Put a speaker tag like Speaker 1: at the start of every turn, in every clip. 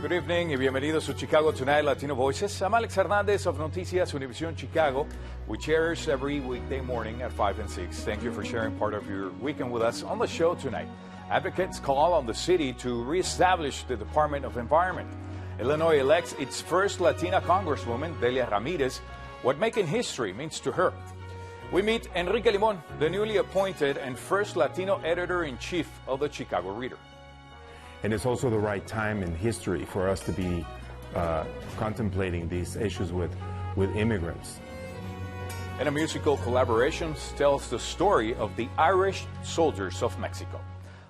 Speaker 1: Good evening y bienvenidos to Chicago Tonight Latino Voices. I'm Alex Hernandez of Noticias Univision Chicago, which airs every weekday morning at 5 and 6. Thank you for sharing part of your weekend with us. On the show tonight, advocates call on the city to reestablish the Department of Environment. Illinois elects its first Latina Congresswoman, DELIA RAMIREZ, what making history means to her. We meet Enrique Limon, the newly appointed and first Latino editor-in-chief of the Chicago Reader.
Speaker 2: And it's also the right time in history for us to be contemplating these issues with immigrants.
Speaker 1: And a musical collaboration tells the story of the Irish soldiers of Mexico.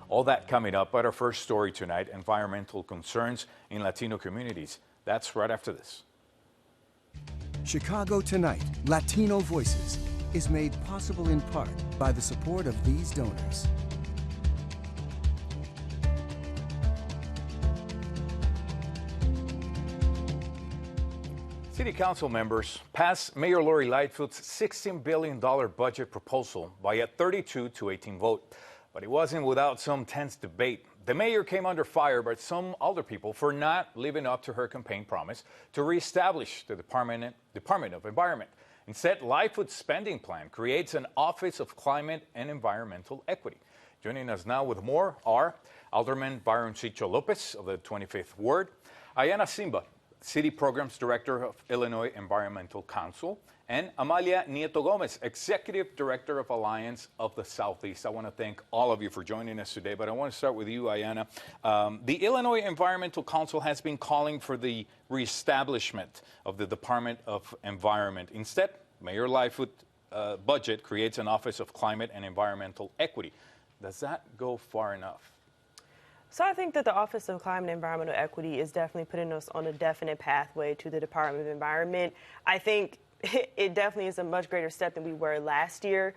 Speaker 1: All that coming up, but our first story tonight, environmental concerns in Latino communities. That's right after this.
Speaker 3: Chicago Tonight, Latino Voices, is made possible in part by the support of these donors.
Speaker 1: City Council members passed Mayor Lori Lightfoot's $16 billion budget proposal by a 32-18 vote. But it wasn't without some tense debate. The mayor came under fire by some other people for not living up to her campaign promise to reestablish the Department of Environment. Instead, Lightfoot's spending plan creates an Office of Climate and Environmental Equity. Joining us now with more are Alderman Byron-Cicho Lopez of the 25th Ward, Ayana Simba, City Programs Director of Illinois Environmental Council, and Amalia Nieto Gomez, Executive Director of Alliance of the Southeast. I want to thank all of you for joining us today, but I want to start with you, Ayana. The Illinois Environmental Council has been calling for the reestablishment of the Department of Environment. Instead, Mayor Lightfoot's budget creates an Office of Climate and Environmental Equity. Does that go far enough?
Speaker 4: So I think that the Office of Climate and Environmental Equity is definitely putting us on a definite pathway to the Department of Environment. I think it definitely is a much greater step than we were last year.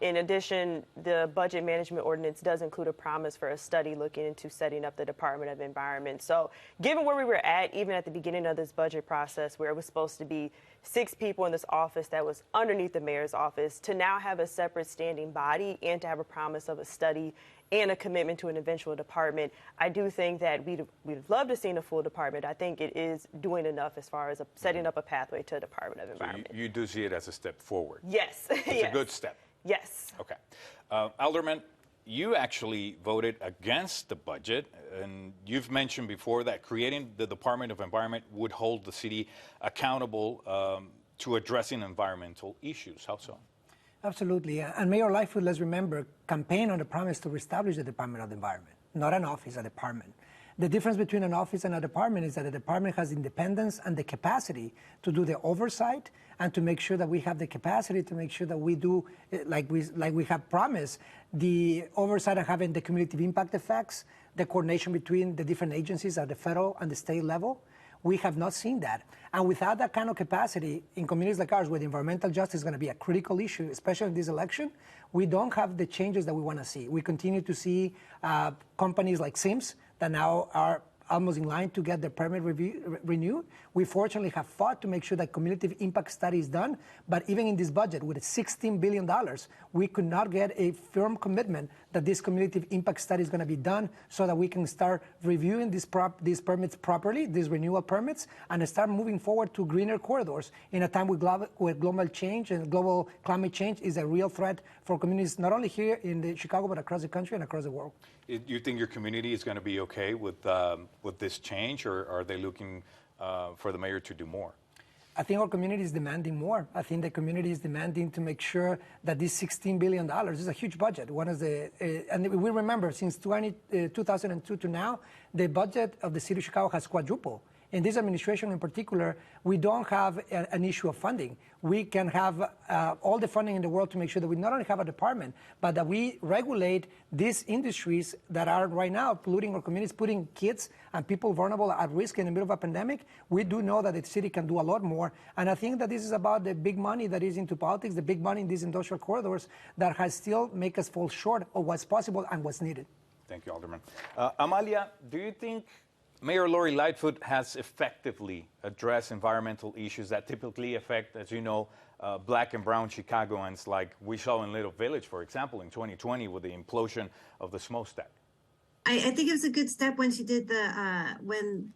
Speaker 4: In addition, the budget management ordinance does include a promise for a study looking into setting up the Department of Environment. So given where we were at, even at the beginning of this budget process, where it was supposed to be 6 people in this office that was underneath the mayor's office, to now have a separate standing body and to have a promise of a study and a commitment to an eventual department, I do think that we'd love to see a full department. I think it is doing enough as far as setting up a pathway to the Department of Environment.
Speaker 1: So you do see it as a step forward?
Speaker 4: Yes.
Speaker 1: It's
Speaker 4: yes.
Speaker 1: a good step?
Speaker 4: Yes.
Speaker 1: Okay. Alderman, you actually voted against the budget, and you've mentioned before that creating the Department of Environment would hold the city accountable to addressing environmental issues. How so?
Speaker 5: Absolutely. And Mayor Lightfoot, let's remember, campaigned on the promise to reestablish the Department of the Environment, not an office, a department. The difference between an office and a department is that a department has independence and the capacity to do the oversight and to make sure that we have the capacity to make sure that we do, like we have promised, the oversight of having the cumulative impact effects, the coordination between the different agencies at the federal and the state level. We have not seen that. And without that kind of capacity in communities like ours, where the environmental justice is going to be a critical issue, especially in this election, we don't have the changes that we want to see. We continue to see companies like Sims that now are almost in line to get their permit renewed. We fortunately have fought to make sure that cumulative impact study is done, but even in this budget with $16 billion, we could not get a firm commitment that this cumulative impact study is going to be done so that we can start reviewing these permits properly, these renewal permits, and start moving forward to greener corridors in a time where global change and global climate change is a real threat for communities, not only here in Chicago, but across the country and across the world.
Speaker 1: You think your community is going to be okay with this change, or are they looking for the mayor to do more?
Speaker 5: I think our community is demanding more. I think the community is demanding to make sure that this $16 billion is a huge budget. And we remember since 2002 to now, the budget of the city of Chicago has quadrupled. In this administration in particular, we don't have an issue of funding. We can have all the funding in the world to make sure that we not only have a department, but that we regulate these industries that are right now polluting our communities, putting kids and people vulnerable at risk in the middle of a pandemic. We do know that the city can do a lot more. And I think that this is about the big money that is into politics, the big money in these industrial corridors that has still make us fall short of what's possible and what's needed.
Speaker 1: Thank you, Alderman. Amalia, do you think Mayor Lori Lightfoot has effectively addressed environmental issues that typically affect, as you know, black and brown Chicagoans, like we saw in Little Village, for example, in 2020 with the implosion of the smokestack?
Speaker 6: I think it was a good step when she did the when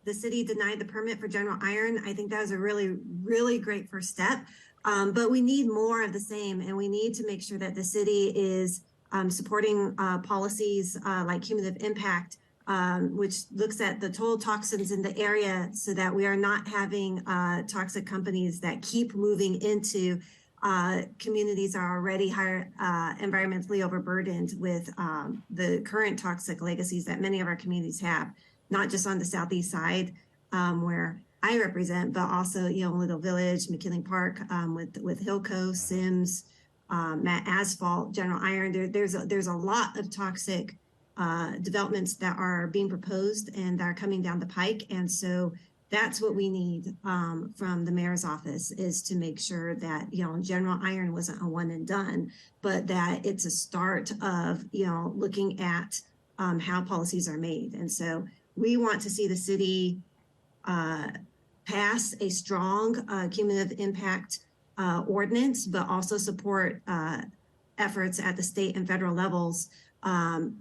Speaker 6: the city denied the permit for General Iron. I think that was a really, really great first step. But we need more of the same, and we need to make sure that the city is supporting policies like cumulative impact, which looks at the total toxins in the area so that we are not having toxic companies that keep moving into communities that are already higher environmentally overburdened with the current toxic legacies that many of our communities have, not just on the southeast side where I represent, but also, Little Village, McKinley Park, with Hillco, Sims, Matt Asphalt, General Iron. There's a lot of toxic developments that are being proposed and that are coming down the pike. And so that's what we need from the mayor's office, is to make sure that, General Iron wasn't a one and done, but that it's a start of, looking at how policies are made. And so we want to see the city pass a strong cumulative impact ordinance, but also support efforts at the state and federal levels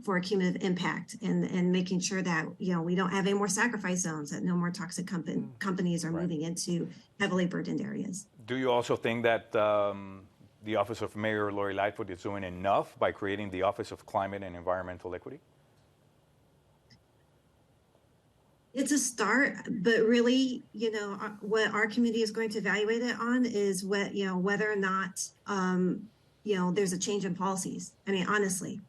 Speaker 6: for cumulative impact, and making sure that we don't have any more sacrifice zones, that no more toxic companies are moving into heavily burdened areas.
Speaker 1: Do you also think that the Office of Mayor Lori Lightfoot is doing enough by creating the Office of Climate and Environmental Equity?
Speaker 6: It's a start, but really, what our committee is going to evaluate it on is whether or not, there's a change in policies. I mean, honestly,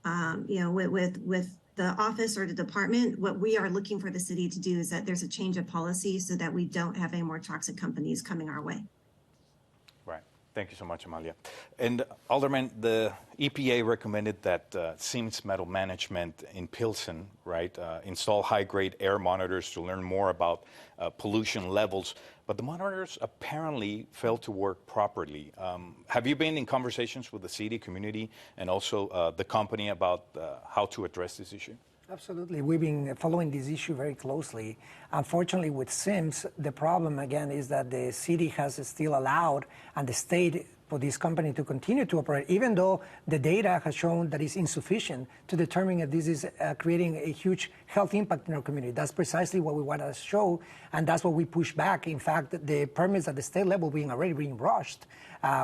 Speaker 6: with the office or the department, what we are looking for the city to do is that there's a change of policy so that we don't have any more toxic companies coming our way.
Speaker 1: Right. Thank you so much, Amalia. And Alderman, the EPA recommended that Sims Metal Management in Pilsen, right, install high-grade air monitors to learn more about pollution levels. But the monitors apparently failed to work properly. Have you been in conversations with the city, community, and also the company about how to address this issue?
Speaker 5: Absolutely. We've been following this issue very closely. Unfortunately, with Sims, the problem, again, is that the city has still allowed, and the state, for this company to continue to operate, even though the data has shown that it's insufficient to determine if this is creating a huge health impact in our community. That's precisely what we want to show, and that's what we push back. In fact, the permits at the state level already being rushed.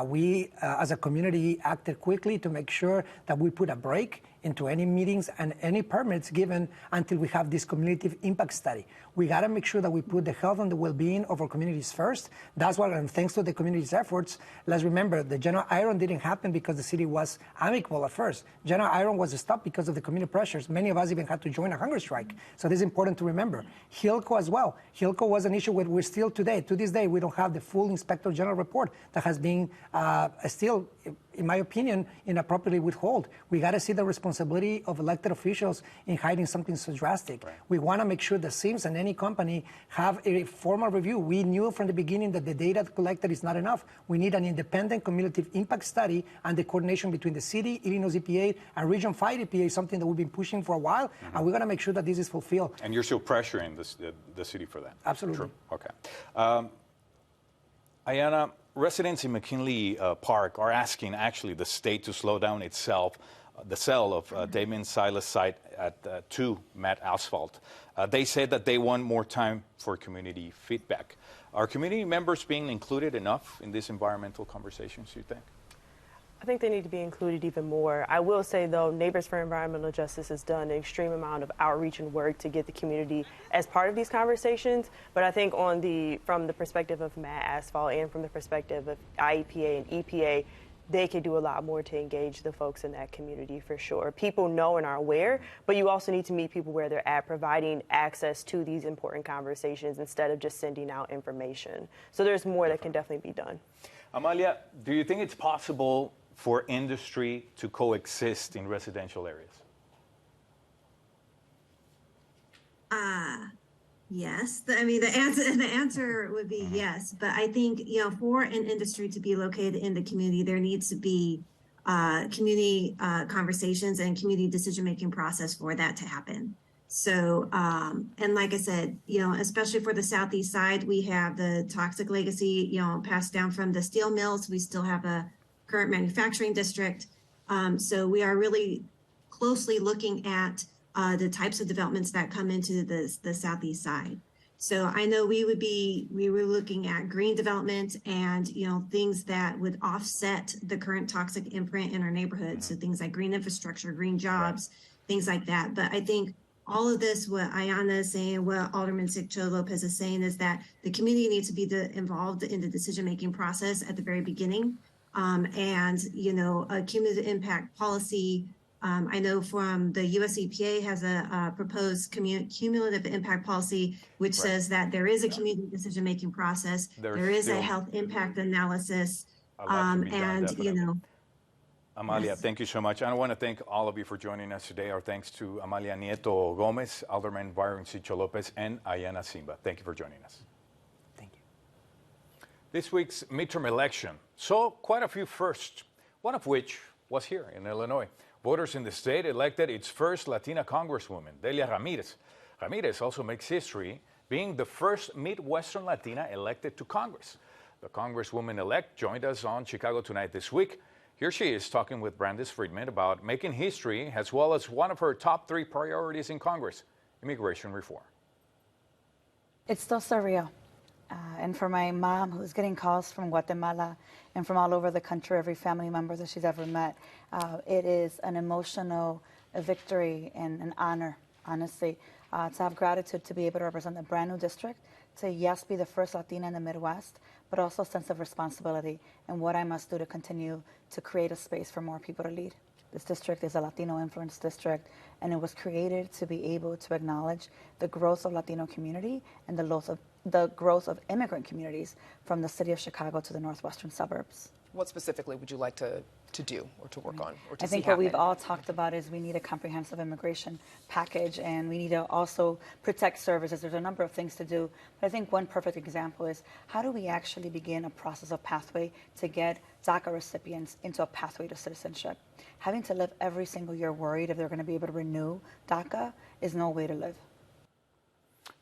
Speaker 5: We, as a community, acted quickly to make sure that we put a break into any meetings and any permits given until we have this cumulative impact study. We got to make sure that we put the health and the well-being of our communities first. That's why, and thanks to the community's efforts, let's remember the General Iron didn't happen because the city was amicable at first. General Iron was stopped because of the community pressures. Many of us even had to join a hunger strike. So this is important to remember. Hillco as well. Hillco was an issue where we're still today. To this day, we don't have the full Inspector General report that has been still, in my opinion, inappropriately withheld. We got to see the responsibility of elected officials in hiding something so drastic. Right. We want to make sure the Sims and any company have a formal review. We knew from the beginning that the data collected is not enough. We need an independent cumulative impact study, and the coordination between the city, Illinois EPA, and Region 5 EPA is something that we've been pushing for a while, and we're going to make sure that this is fulfilled.
Speaker 1: And you're still pressuring the city for that?
Speaker 5: Absolutely.
Speaker 1: True. Okay. Ayana, residents in McKinley Park are asking, actually, the state to slow down itself, the sale of Damien Silas site at 2 Matt Asphalt. They said that they want more time for community feedback. Are community members being included enough in these environmental conversations, you think?
Speaker 4: I think they need to be included even more. I will say, though, Neighbors for Environmental Justice has done an extreme amount of outreach and work to get the community as part of these conversations. But I think from the perspective of Matt Asphalt and from the perspective of IEPA and EPA, they could do a lot more to engage the folks in that community for sure. People know and are aware, but you also need to meet people where they're at, providing access to these important conversations instead of just sending out information. So there's more that can definitely be done.
Speaker 1: Amalia, do you think it's possible for industry to coexist in residential areas?
Speaker 6: Yes. The answer would be yes. But I think, for an industry to be located in the community, there needs to be community conversations and community decision-making process for that to happen. So, and like I said, especially for the southeast side, we have the toxic legacy, passed down from the steel mills. We still have a current manufacturing district. So we are really closely looking at the types of developments that come into the southeast side. So I know we were looking at green development and, things that would offset the current toxic imprint in our neighborhood. So things like green infrastructure, green jobs, things like that. But I think all of this, what Ayana is saying, what Alderman Siccho Lopez is saying, is that the community needs to be involved in the decision-making process at the very beginning. And, a cumulative impact policy. I know from the US EPA has a proposed cumulative impact policy, which says that there is a community decision-making process. There is a health impact analysis.
Speaker 1: Amalia,
Speaker 6: Yes.
Speaker 1: thank you so much. I want to thank all of you for joining us today. Our thanks to Amalia Nieto Gomez, Alderman Byron Siccho Lopez, and Ayana Simba. Thank you for joining us.
Speaker 5: Thank you.
Speaker 1: This week's midterm election saw quite a few firsts, one of which was here in Illinois. Voters in the state elected its first Latina congresswoman, DELIA RAMIREZ. RAMIREZ also makes history, being the first Midwestern Latina elected to Congress. The congresswoman-elect joined us on Chicago Tonight this week. Here she is talking with Brandis Friedman about making history, as well as one of her top 3 priorities in Congress, immigration reform.
Speaker 7: It's still surreal. And for my mom, who's getting calls from Guatemala and from all over the country, every family member that she's ever met, it is an emotional victory and an honor, honestly, to have gratitude to be able to represent a brand new district, to, yes, be the first Latina in the Midwest, but also a sense of responsibility and what I must do to continue to create a space for more people to lead. This district is a Latino influence district, and it was created to be able to acknowledge the growth of Latino community and the growth of immigrant communities from the city of Chicago to the northwestern suburbs.
Speaker 8: What specifically would you like to do or to work on or to
Speaker 7: I think
Speaker 8: see
Speaker 7: what we've
Speaker 8: happen?
Speaker 7: all talked about is we need a comprehensive immigration package, and we need to also protect services. There's a number of things to do, but I think one perfect example is how do we actually begin a process of pathway to get DACA recipients into a pathway to citizenship? Having to live every single year worried if they're going to be able to renew DACA is no way to live.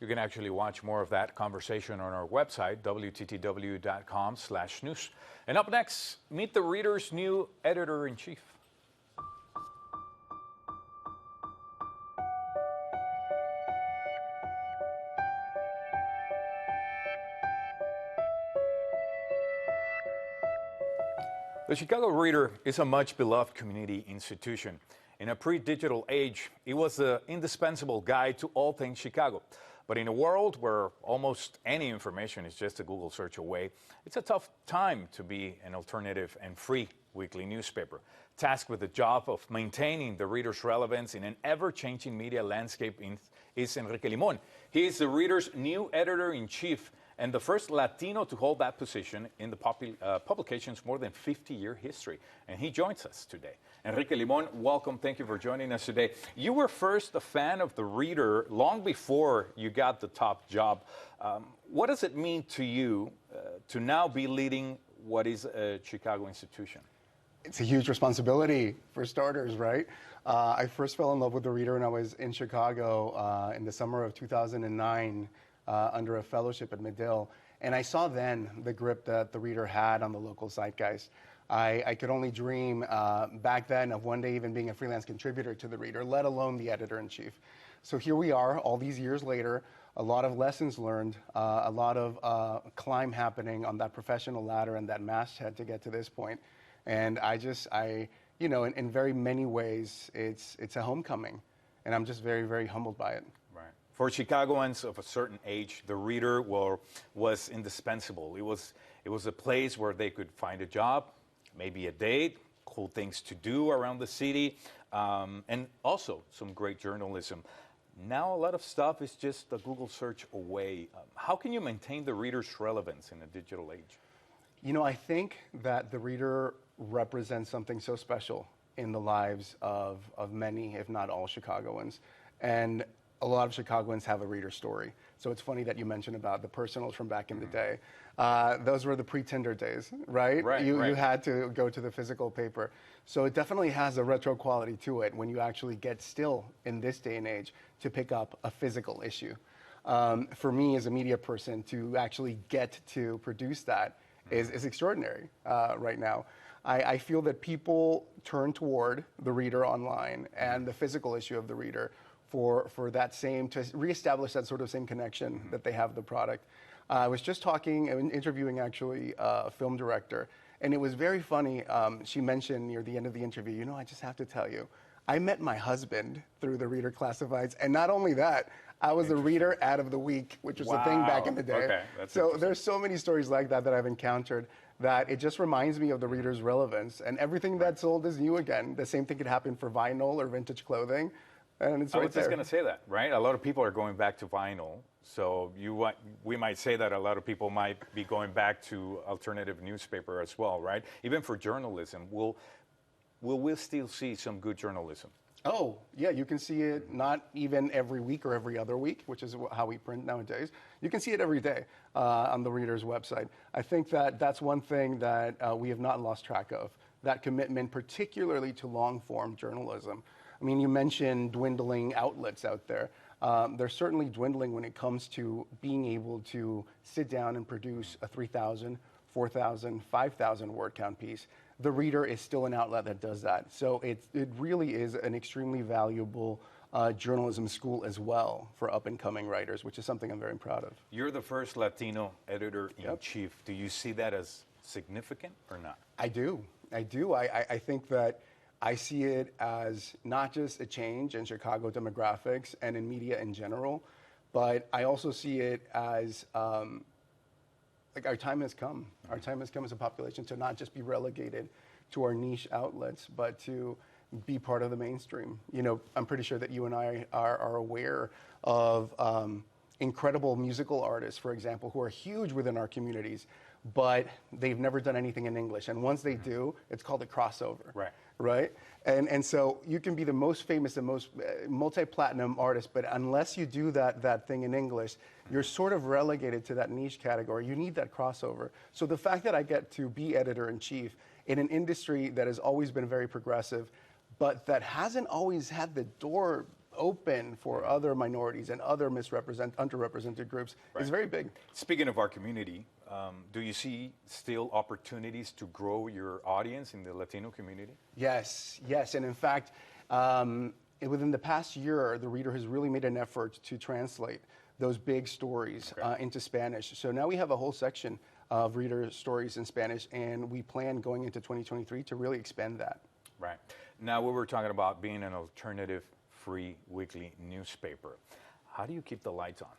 Speaker 1: You can actually watch more of that conversation on our website, WTTW.com/news. And up next, meet the Reader's new editor-in-chief. The Chicago Reader is a much-beloved community institution. In a pre-digital age, it was the indispensable guide to all things Chicago. But in a world where almost any information is just a Google search away, it's a tough time to be an alternative and free weekly newspaper. Tasked with the job of maintaining the Reader's relevance in an ever-changing media landscape is Enrique Limon. He is the Reader's new editor-in-chief and the first Latino to hold that position in the publication's more than 50-year history. And he joins us today. Enrique Limon, welcome. Thank you for joining us today. You were first a fan of the Reader long before you got the top job. What does it mean to you to now be leading what is a Chicago institution?
Speaker 9: It's a huge responsibility, for starters, right? I first fell in love with the Reader when I was in Chicago in the summer of 2009 under a fellowship at Medill. And I saw then the grip that the Reader had on the local zeitgeist. I could only dream back then of one day even being a freelance contributor to the Reader, let alone the editor-in-chief. So here we are, all these years later, a lot of lessons learned, a lot of climb happening on that professional ladder and that masthead to get to this point. And in very many ways, it's a homecoming. And I'm just very, very humbled by it.
Speaker 1: Right. For Chicagoans of a certain age, the Reader was indispensable. It was a place where they could find a job, maybe a date, cool things to do around the city, and also some great journalism. Now a lot of stuff is just a Google search away. How can you maintain the Reader's relevance in a digital age?
Speaker 9: I think that the Reader represents something so special in the lives of many, if not all, Chicagoans. And a lot of Chicagoans have a Reader story. So it's funny that you mentioned about the personals from back in the day. Those were the pre-Tinder days, right? You had to go to the physical paper. So it definitely has a retro quality to it when you actually get still in this day and age to pick up a physical issue. For me as a media person to actually get to produce that is extraordinary right now. I feel that people turn toward the reader online and the physical issue of the reader for that same, to reestablish that sort of same connection that they have with the product. I was just talking, interviewing actually a film director, and it was very funny. She mentioned near the end of the interview, I just have to tell you, I met my husband through the Reader Classifieds, and not only that, I was the Reader Ad of the Week, which was a thing back in the day.
Speaker 1: Okay, that's
Speaker 9: so there's so many stories like that I've encountered that it just reminds me of the Reader's relevance, and everything that's old is new again. The same thing could happen for vinyl or vintage clothing, and it's
Speaker 1: I
Speaker 9: right
Speaker 1: was just
Speaker 9: there.
Speaker 1: going to say that, right? A lot of people are going back to vinyl. So we might say that a lot of people might be going back to alternative newspaper as well, right? Even for journalism, will we still see some good journalism?
Speaker 9: Oh, yeah, you can see it not even every week or every other week, which is how we print nowadays. You can see it every day on the Reader's website. I think that that's one thing that we have not lost track of, that commitment, particularly to long-form journalism. I mean, you mentioned dwindling outlets out there. They're certainly dwindling when it comes to being able to sit down and produce a 3,000, 4,000, 5,000 word count piece. The Reader is still an outlet that does that. So it really is an extremely valuable journalism school as well for up-and-coming writers, which is something I'm very proud of.
Speaker 1: You're the first Latino editor-in-chief. Do you see that as significant or not?
Speaker 9: I do. I think that I see it as not just a change in Chicago demographics and in media in general, but I also see it as like our time has come. Our time has come as a population to not just be relegated to our niche outlets, but to be part of the mainstream. I'm pretty sure that you and I are aware of incredible musical artists, for example, who are huge within our communities, but they've never done anything in English. And once they do, it's called a crossover. Right? And so you can be the most famous and most multi-platinum artist, but unless you do that thing in English, you're sort of relegated to that niche category. You need that crossover. So the fact that I get to be editor-in-chief in an industry that has always been very progressive, but that hasn't always had the door open for other minorities and other underrepresented groups is very big.
Speaker 1: Speaking of our community, do you see still opportunities to grow your audience in the Latino community?
Speaker 9: Yes. And in fact, within the past year, the Reader has really made an effort to translate those big stories into Spanish. So now we have a whole section of Reader stories in Spanish, and we plan going into 2023 to really expand that.
Speaker 1: Right. Now, we were talking about being an alternative free weekly newspaper. How do you keep the lights on?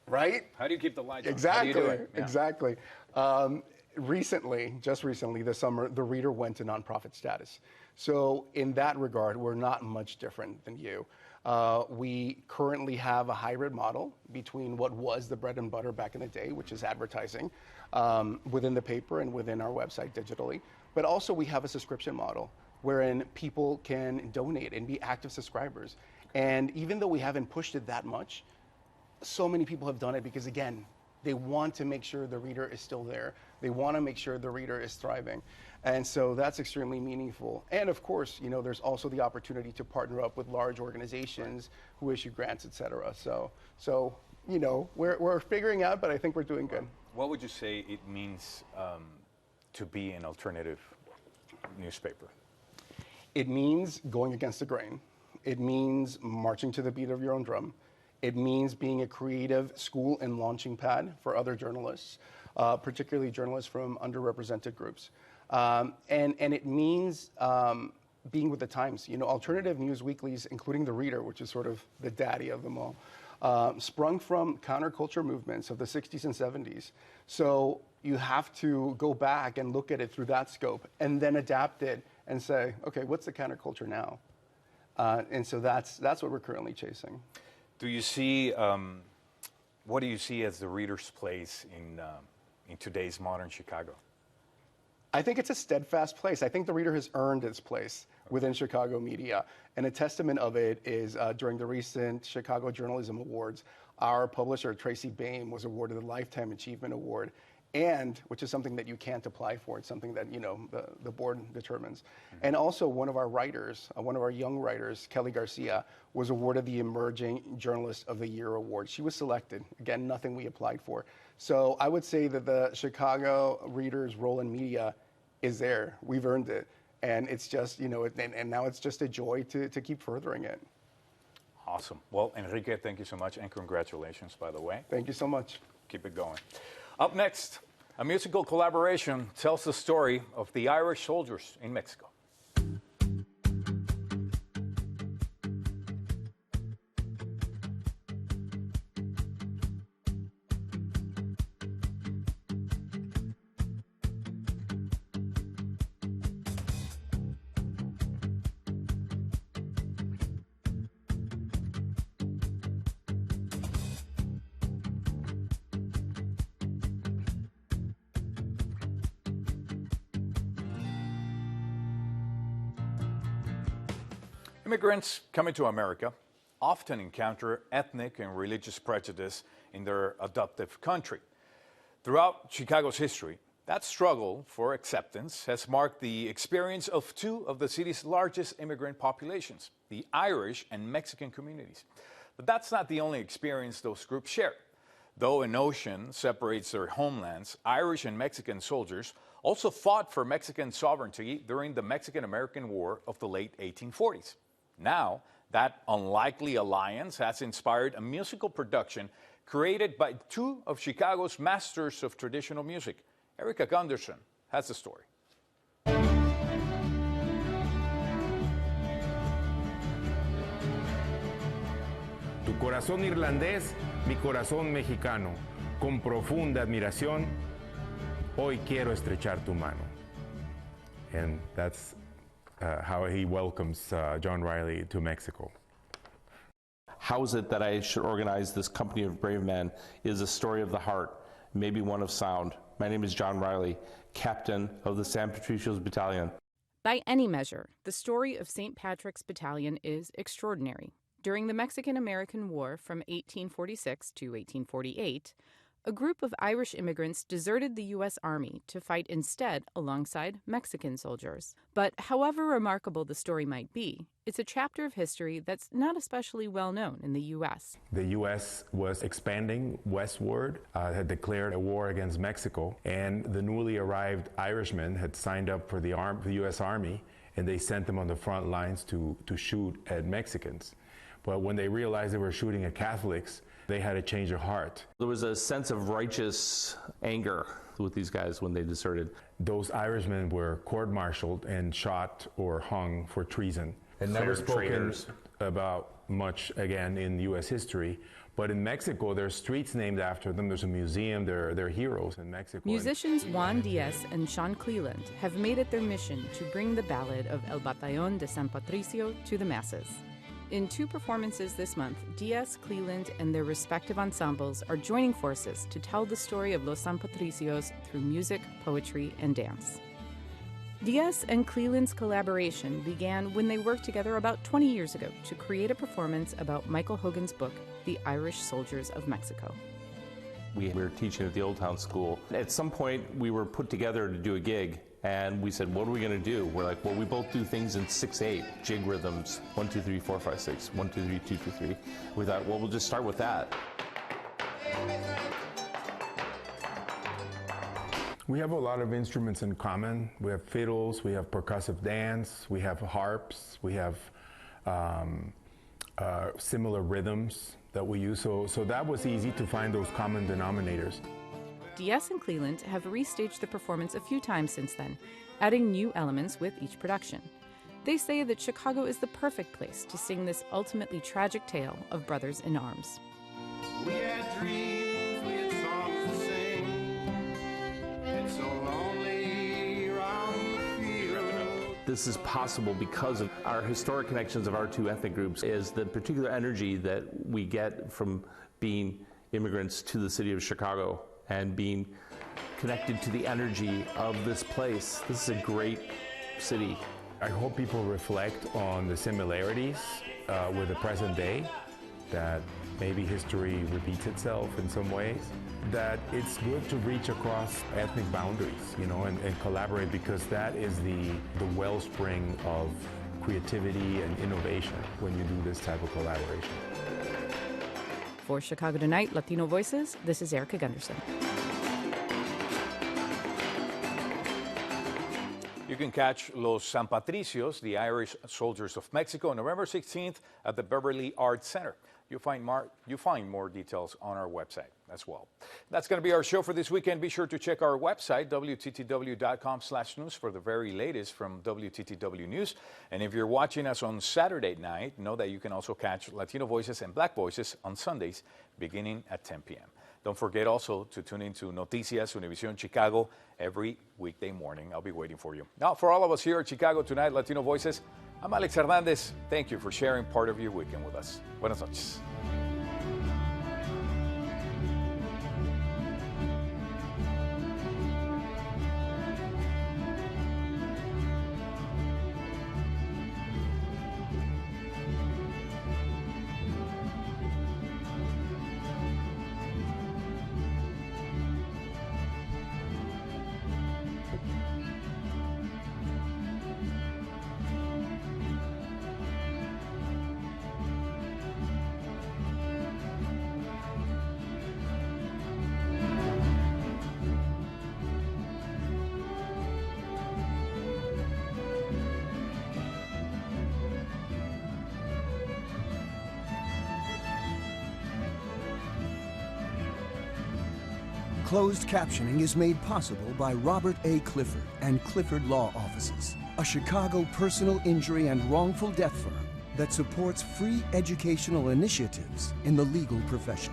Speaker 9: Right?
Speaker 1: How do you keep the lights
Speaker 9: exactly,
Speaker 1: on? How do you do it? Yeah.
Speaker 9: Exactly. Just recently, this summer, the Reader went to nonprofit status. So in that regard, we're not much different than you. We currently have a hybrid model between what was the bread and butter back in the day, which is advertising within the paper and within our website digitally. But also we have a subscription model wherein people can donate and be active subscribers. And even though we haven't pushed it that much, so many people have done it because, again, they want to make sure the Reader is still there. They want to make sure the Reader is thriving. And so that's extremely meaningful. And of course, there's also the opportunity to partner up with large organizations who issue grants, et cetera. So we're figuring out, but I think we're doing good.
Speaker 1: What would you say it means to be an alternative newspaper?
Speaker 9: It means going against the grain. It means marching to the beat of your own drum. It means being a creative school and launching pad for other journalists, particularly journalists from underrepresented groups. And it means being with the times. Alternative news weeklies, including the Reader, which is sort of the daddy of them all, sprung from counterculture movements of the 60s and 70s. So you have to go back and look at it through that scope and then adapt it and say, okay, what's the counterculture now? And so that's what we're currently chasing.
Speaker 1: Do you see, what do you see as the Reader's place in today's modern Chicago?
Speaker 9: I think it's a steadfast place. I think the Reader has earned its place within Chicago media. And a testament of it is during the recent Chicago Journalism Awards, our publisher, Tracy Bain, was awarded the Lifetime Achievement Award. And, which is something that you can't apply for, it's something that, the board determines. And also one of our writers, one of our young writers, Kelly Garcia, was awarded the Emerging Journalist of the Year Award. She was selected. Again, nothing we applied for. So I would say that the Chicago Reader's role in media is there. We've earned it. And it's just, you know, and now it's just a joy to keep furthering it.
Speaker 1: Awesome. Well, Enrique, thank you so much, and congratulations, by the way.
Speaker 9: Thank you so much.
Speaker 1: Keep it going. Up next, a musical collaboration tells the story of the Irish soldiers in Mexico. Immigrants coming to America often encounter ethnic and religious prejudice in their adoptive country. Throughout Chicago's history, that struggle for acceptance has marked the experience of two of the city's largest immigrant populations, the Irish and Mexican communities. But that's not the only experience those groups share. Though an ocean separates their homelands, Irish and Mexican soldiers also fought for Mexican sovereignty during the Mexican-American War of the late 1840s. Now, that unlikely alliance has inspired a musical production created by two of Chicago's masters of traditional music. Erica Gunderson has the story.
Speaker 2: Tu corazón irlandés, mi corazón mexicano, con profunda admiración, hoy quiero estrechar tu mano. And that's how he welcomes John Riley to Mexico.
Speaker 10: How is it that I should organize this company of brave men is a story of the heart, maybe one of sound. My name is John Riley, captain of the San Patricios Battalion.
Speaker 11: By any measure, the story of St. Patrick's Battalion is extraordinary. During the Mexican-American War from 1846 to 1848, a group of Irish immigrants deserted the U.S. Army to fight instead alongside Mexican soldiers. But however remarkable the story might be, it's a chapter of history that's not especially well known in the U.S.
Speaker 2: The U.S. was expanding westward, had declared a war against Mexico, and the newly arrived Irishmen had signed up for the U.S. Army, and they sent them on the front lines to shoot at Mexicans. But when they realized they were shooting at Catholics, they had a change of heart.
Speaker 10: There was a sense of righteous anger with these guys when they deserted.
Speaker 2: Those Irishmen were court-martialed and shot or hung for treason. And never spoken about much again in U.S. history. But in Mexico, there's streets named after them. There's a museum. They're heroes in Mexico.
Speaker 11: Musicians Juan Diaz and Sean Cleland have made it their mission to bring the ballad of El Batallón de San Patricio to the masses. In two performances this month, Diaz, Cleland, and their respective ensembles are joining forces to tell the story of Los San Patricios through music, poetry, and dance. Diaz and Cleland's collaboration began when they worked together about 20 years ago to create a performance about Michael Hogan's book, The Irish Soldiers of Mexico.
Speaker 10: We were teaching at the Old Town School. At some point, we were put together to do a gig, and we said, what are we going to do? We're like, well, we both do things in 6/8, jig rhythms, 1, 2, 3, 4, 5, 6, 1, 2, 3, 2, 2, 3. We thought, well, we'll just start with that.
Speaker 2: We have a lot of instruments in common. We have fiddles, we have percussive dance, we have harps, we have similar rhythms that we use. So that was easy to find those common denominators.
Speaker 11: Diaz and Cleland have restaged the performance a few times since then, adding new elements with each production. They say that Chicago is the perfect place to sing this ultimately tragic tale of brothers in arms.
Speaker 12: We had dreams, we had songs to sing. It's so lonely around the field.
Speaker 10: This is possible because of our historic connections of our two ethnic groups, is the particular energy that we get from being immigrants to the city of Chicago and being connected to the energy of this place. This is a great city.
Speaker 2: I hope people reflect on the similarities with the present day, that maybe history repeats itself in some ways, that it's good to reach across ethnic boundaries, you know, and collaborate, because that is the wellspring of creativity and innovation when you do this type of collaboration.
Speaker 11: For Chicago Tonight, Latino Voices, this is Erica Gunderson.
Speaker 1: You can catch Los San Patricios, the Irish Soldiers of Mexico, on November 16th at the Beverly Arts Center. You'll find more details on our website as well. That's going to be our show for this weekend. Be sure to check our website, WTTW.com/news, for the very latest from WTTW News. And if you're watching us on Saturday night, know that you can also catch Latino Voices and Black Voices on Sundays beginning at 10 p.m. Don't forget also to tune into Noticias Univision Chicago every weekday morning. I'll be waiting for you. Now, for all of us here at Chicago Tonight, Latino Voices, I'm Alex Hernandez. Thank you for sharing part of your weekend with us. Buenas noches.
Speaker 3: Closed captioning is made possible by Robert A. Clifford and Clifford Law Offices, a Chicago personal injury and wrongful death firm that supports free educational initiatives in the legal profession.